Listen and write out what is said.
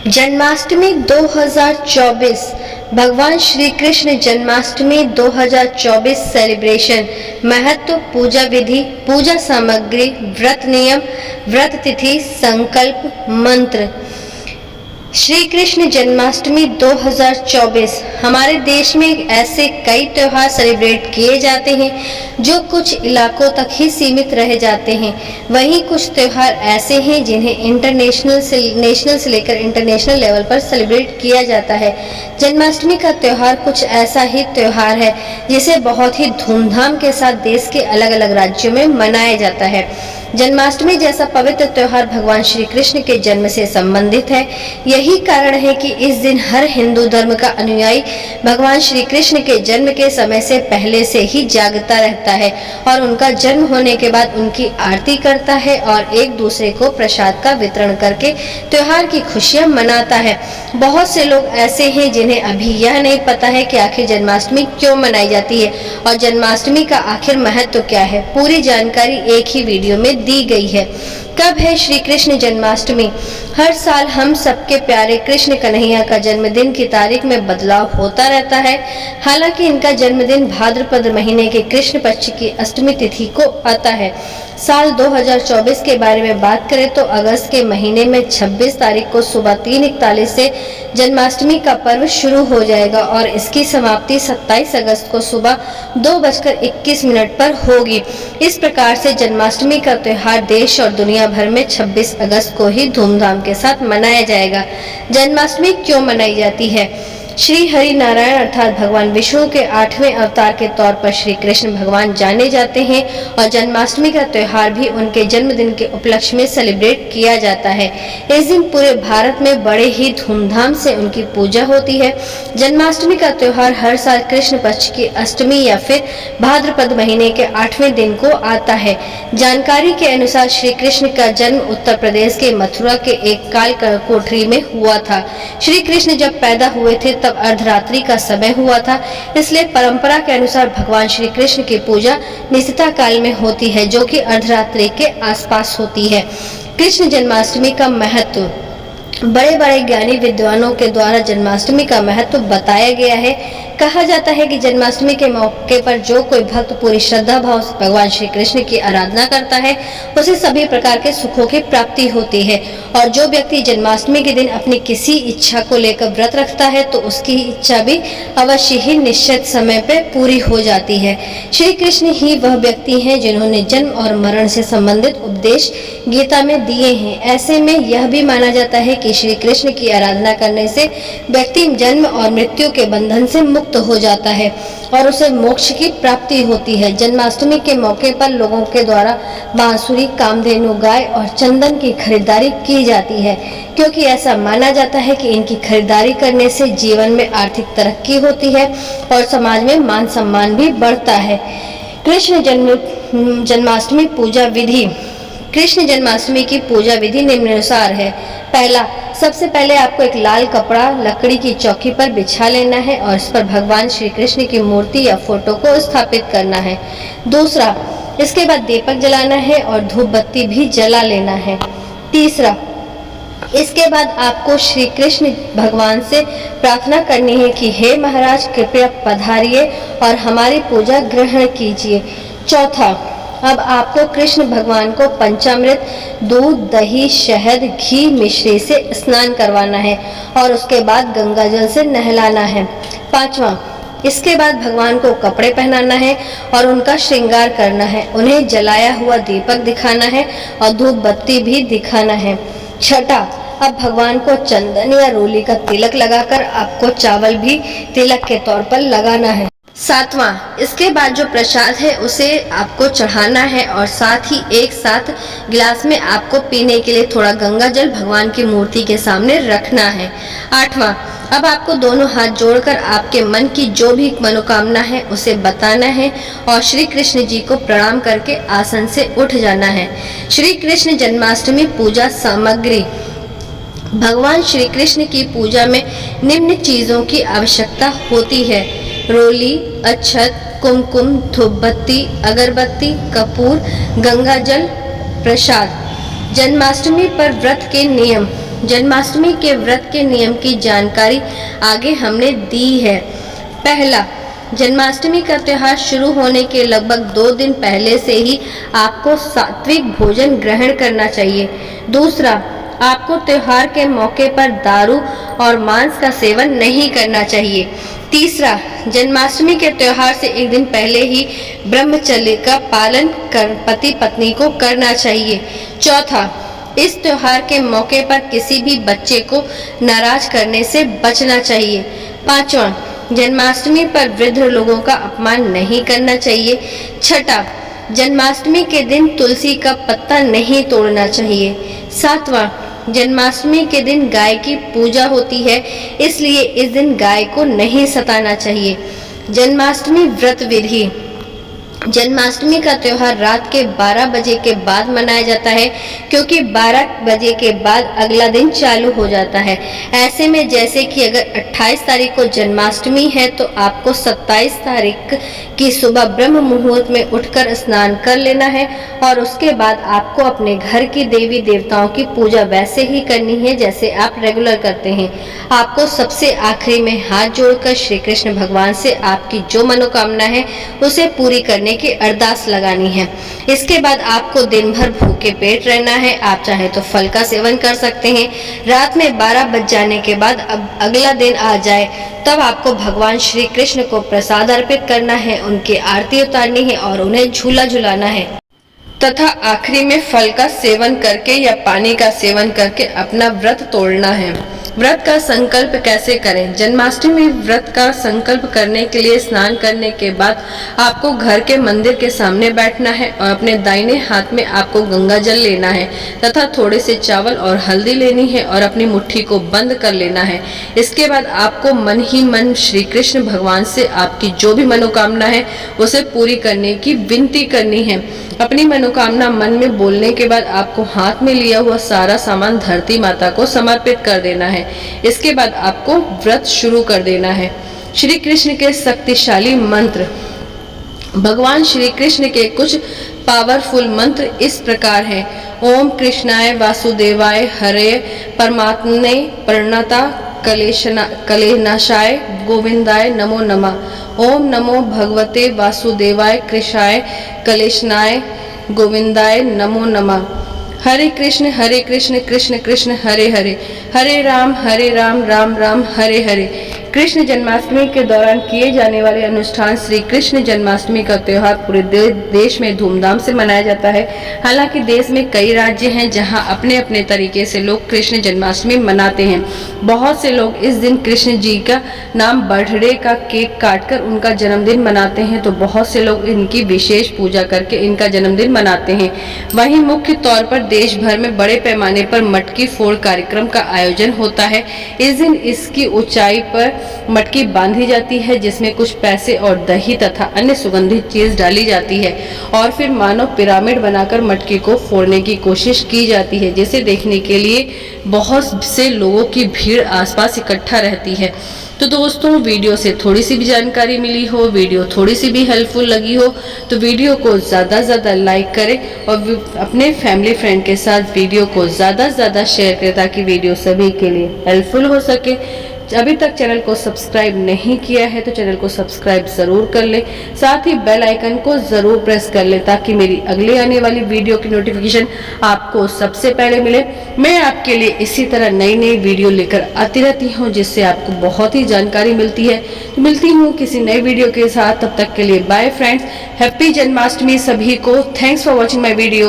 जन्माष्टमी 2024 भगवान श्री कृष्ण जन्माष्टमी 2024 सेलिब्रेशन। महत्व, पूजा विधि, पूजा सामग्री, व्रत नियम, व्रत तिथि, संकल्प, मंत्र। श्री कृष्ण जन्माष्टमी 2024 हमारे देश में ऐसे कई त्योहार सेलिब्रेट किए जाते हैं जो कुछ इलाकों तक ही सीमित रह जाते हैं। वहीं कुछ त्योहार ऐसे हैं जिन्हें नेशनल से लेकर इंटरनेशनल लेवल पर सेलिब्रेट किया जाता है। जन्माष्टमी का त्योहार कुछ ऐसा ही त्योहार है जिसे बहुत ही धूमधाम के साथ देश के अलग अलग राज्यों में मनाया जाता है। जन्माष्टमी जैसा पवित्र त्योहार भगवान श्री कृष्ण के जन्म से संबंधित है। यही कारण है कि इस दिन हर हिंदू धर्म का अनुयायी भगवान श्री कृष्ण के जन्म के समय से पहले से ही जागता रहता है और उनका जन्म होने के बाद उनकी आरती करता है और एक दूसरे को प्रसाद का वितरण करके त्योहार की खुशियां मनाता है। बहुत से लोग ऐसे हैं जिन्हें अभी यह नहीं पता है कि आखिर जन्माष्टमी क्यों मनाई जाती है और जन्माष्टमी का आखिर महत्व क्या है। पूरी जानकारी एक ही वीडियो में दी गई है। कब है श्री कृष्ण जन्माष्टमी? हर साल हम सबके प्यारे कृष्ण कन्हैया का जन्मदिन की तारीख में बदलाव होता रहता है। हालांकि इनका जन्मदिन भाद्रपद महीने के कृष्ण पक्ष की अष्टमी तिथि को आता है। साल 2024 के बारे में बात करें तो अगस्त के महीने में 26 तारीख को सुबह 3:41 से जन्माष्टमी का पर्व शुरू हो जाएगा और इसकी समाप्ति 27 अगस्त को सुबह 2:21 पर होगी। इस प्रकार से जन्माष्टमी का त्योहार देश और दुनिया भर में 26 अगस्त को ही धूमधाम के साथ मनाया जाएगा। जन्माष्टमी क्यों मनाई जाती है? श्री हरि नारायण अर्थात भगवान विष्णु के 8वें अवतार के तौर पर श्री कृष्ण भगवान जाने जाते हैं और जन्माष्टमी का त्योहार भी उनके जन्मदिन के उपलक्ष्य में सेलिब्रेट किया जाता है। इस दिन पूरे भारत में बड़े ही धूमधाम से उनकी पूजा होती है। जन्माष्टमी का त्योहार हर साल कृष्ण पक्ष की अष्टमी या फिर भाद्रपद महीने के 8वें दिन को आता है। जानकारी के अनुसार श्री कृष्ण का जन्म उत्तर प्रदेश के मथुरा के एक काल कोठरी में हुआ था। श्री कृष्ण जब पैदा हुए थे तब अर्धरात्रि का समय हुआ था, इसलिए परंपरा के अनुसार भगवान श्री कृष्ण की पूजा निशिता काल में होती है जो कि अर्धरात्रि के आसपास होती है। कृष्ण जन्माष्टमी का महत्व। बड़े बड़े ज्ञानी विद्वानों के द्वारा जन्माष्टमी का महत्व बताया गया है। कहा जाता है कि जन्माष्टमी के मौके पर जो कोई भक्त पूरी श्रद्धा भाव से भगवान श्री कृष्ण की आराधना करता है उसे सभी प्रकार के सुखों की प्राप्ति होती है और जो व्यक्ति जन्माष्टमी के दिन अपनी किसी इच्छा को लेकर व्रत रखता है तो उसकी इच्छा भी अवश्य ही निश्चित समय पे पूरी हो जाती है। श्री कृष्ण ही वह व्यक्ति हैं जिन्होंने जन्म और मरण से संबंधित उपदेश गीता में दिए हैं। ऐसे में यह भी माना जाता है कि श्री कृष्ण की आराधना करने से व्यक्ति जन्म और मृत्यु के बंधन से मुक्त हो जाता है और उसे मोक्ष की प्राप्ति होती है। जन्माष्टमी के मौके पर लोगों के द्वारा बांसुरी, कामधेनु गाय और चंदन की खरीदारी की जाती है क्योंकि ऐसा माना जाता है कि इनकी खरीदारी करने से जीवन में आर्थिक तरक्की होती है और समाज में मान सम्मान भी बढ़ता है। कृष्ण जन्माष्टमी पूजा विधि। कृष्ण जन्माष्टमी की पूजा विधि निम्नानुसार है। पहला, सबसे पहले आपको एक लाल कपड़ा लकड़ी की चौकी पर बिछा लेना है और इस पर भगवान श्री कृष्ण की मूर्ति या फोटो को स्थापित करना है। दूसरा, इसके बाद दीपक जलाना है और धूप बत्ती भी जला लेना है। तीसरा, इसके बाद आपको श्री कृष्ण भगवान से प्रार्थना करनी है कि हे महाराज कृपया पधारिए और हमारी पूजा ग्रहण कीजिए। चौथा, अब आपको कृष्ण भगवान को पंचामृत, दूध, दही, शहद, घी, मिश्री से स्नान करवाना है और उसके बाद गंगा जल से नहलाना है। पांचवा, इसके बाद भगवान को कपड़े पहनाना है और उनका श्रृंगार करना है। उन्हें जलाया हुआ दीपक दिखाना है और धूप बत्ती भी दिखाना है। छठा, अब भगवान को चंदन या रोली का तिलक लगाकर आपको चावल भी तिलक के तौर पर लगाना है। सातवां, इसके बाद जो प्रसाद है उसे आपको चढ़ाना है और साथ ही एक साथ गिलास में आपको पीने के लिए थोड़ा गंगा जल भगवान की मूर्ति के सामने रखना है। आठवां, अब आपको दोनों हाथ जोड़कर आपके मन की जो भी मनोकामना है उसे बताना है और श्री कृष्ण जी को प्रणाम करके आसन से उठ जाना है। श्री कृष्ण जन्माष्टमी पूजा सामग्री। भगवान श्री कृष्ण की पूजा में निम्न चीजों की आवश्यकता होती है: रोली, अक्षत, कुमकुम, धूप बत्ती, अगरबत्ती, कपूर, गंगा जल, प्रसाद। जन्माष्टमी पर व्रत के नियम। जन्माष्टमी के व्रत के नियम की जानकारी आगे हमने दी है। पहला, जन्माष्टमी का त्योहार शुरू होने के लगभग 2 दिन पहले से ही आपको सात्विक भोजन ग्रहण करना चाहिए। दूसरा, आपको त्योहार के मौके पर दारू और मांस का सेवन नहीं करना चाहिए। तीसरा, जन्माष्टमी के त्योहार से 1 दिन पहले ही ब्रह्मचर्य का पालन कर पति पत्नी को करना चाहिए। चौथा, इस त्योहार के मौके पर किसी भी बच्चे को नाराज करने से बचना चाहिए। पांचवा, जन्माष्टमी पर वृद्ध लोगों का अपमान नहीं करना चाहिए। छठा, जन्माष्टमी के दिन तुलसी का पत्ता नहीं तोड़ना चाहिए। सातवां, जन्माष्टमी के दिन गाय की पूजा होती है, इसलिए इस दिन गाय को नहीं सताना चाहिए। जन्माष्टमी व्रत विधि। जन्माष्टमी का त्योहार रात के 12 बजे के बाद मनाया जाता है, क्योंकि 12 बजे के बाद अगला दिन चालू हो जाता है। ऐसे में जैसे कि अगर 28 तारीख को जन्माष्टमी है तो आपको 27 तारीख की सुबह ब्रह्म मुहूर्त में उठकर स्नान कर लेना है और उसके बाद आपको अपने घर की देवी देवताओं की पूजा वैसे ही करनी है जैसे आप रेगुलर करते हैं। आपको सबसे आखिरी में हाथ जोड़कर श्री कृष्ण भगवान से आपकी जो मनोकामना है उसे पूरी करने की अरदास लगानी है। इसके बाद आपको दिन भर भूखे पेट रहना है। आप चाहे तो फल का सेवन कर सकते हैं। रात में 12 बज जाने के बाद अब अगला दिन आ जाए तब आपको भगवान श्री कृष्ण को प्रसाद अर्पित करना है, उनकी आरती उतारनी है और उन्हें झूला झुलाना है तथा आखिरी में फल का सेवन करके या पानी का सेवन करके अपना व्रत तोड़ना है। व्रत का संकल्प कैसे करें? जन्माष्टमी व्रत का संकल्प करने के लिए स्नान करने के बाद आपको घर के मंदिर के सामने बैठना है और अपने दाहिने हाथ में आपको गंगा जल लेना है तथा थोड़े से चावल और हल्दी लेनी है और अपनी मुट्ठी को बंद कर लेना है। इसके बाद आपको मन ही मन श्री कृष्ण भगवान से आपकी जो भी मनोकामना है उसे पूरी करने की विनती करनी है। अपनी मनोकामना मन में बोलने के बाद आपको हाथ में लिया हुआ सारा सामान धरती माता को समर्पित कर देना है। इसके बाद आपको व्रत शुरू कर देना है। श्री कृष्ण के शक्तिशाली मंत्र। भगवान श्री कृष्ण के कुछ पावरफुल मंत्र इस प्रकार हैं। ओम कृष्णाय वासुदेवाय हरे परमात्मने प्रणता कलेनाशाय गोविंदाय नमो नमः। ओम नमो भगवते वासुदेवाय कृष्णाय कलेशनाय गोविंदाय नमो नमः। हरे कृष्ण कृष्ण कृष्ण हरे हरे, हरे राम राम राम हरे हरे। कृष्ण जन्माष्टमी के दौरान किए जाने वाले अनुष्ठान। श्री कृष्ण जन्माष्टमी का त्योहार पूरे देश में धूमधाम से मनाया जाता है। हालांकि देश में कई राज्य हैं जहां अपने अपने तरीके से लोग कृष्ण जन्माष्टमी मनाते हैं। बहुत से लोग इस दिन कृष्ण जी का नाम बर्थडे का केक काटकर उनका जन्मदिन मनाते हैं, तो बहुत से लोग इनकी विशेष पूजा करके इनका जन्मदिन मनाते हैं। वहीं मुख्य तौर पर देश भर में बड़े पैमाने पर मटकी फोड़ कार्यक्रम का आयोजन होता है। इस दिन इसकी ऊंचाई पर मटकी बांधी जाती है जिसमें कुछ पैसे और दही तथा अन्य सुगंधित चीज डाली जाती है और फिर मानव पिरामिड बनाकर मटकी को फोड़ने की कोशिश की जाती है, जिसे देखने के लिए बहुत से लोगों की भीड़ आसपास इकट्ठा रहती है। तो दोस्तों, वीडियो से थोड़ी सी भी जानकारी मिली हो, वीडियो थोड़ी सी भी हेल्पफुल लगी हो तो वीडियो को ज़्यादा से ज़्यादा लाइक करें और अपने फैमिली फ्रेंड के साथ वीडियो को ज़्यादा से ज़्यादा शेयर करें ताकि वीडियो सभी के लिए हेल्पफुल हो सके। अभी तक चैनल को सब्सक्राइब नहीं किया है तो चैनल को सब्सक्राइब ज़रूर कर लें, साथ ही बेल आइकन को ज़रूर प्रेस कर लें ताकि मेरी अगली आने वाली वीडियो की नोटिफिकेशन आपको सबसे पहले मिले। मैं आपके लिए इसी तरह नई नई वीडियो लेकर आती रहती हूँ जिससे आपको बहुत ही जानकारी मिलती है। तो मिलती हूँ किसी नए वीडियो के साथ, तब तक के लिए बाय फ्रेंड्स, हैप्पी जन्माष्टमी सभी को। Thanks for watching my video.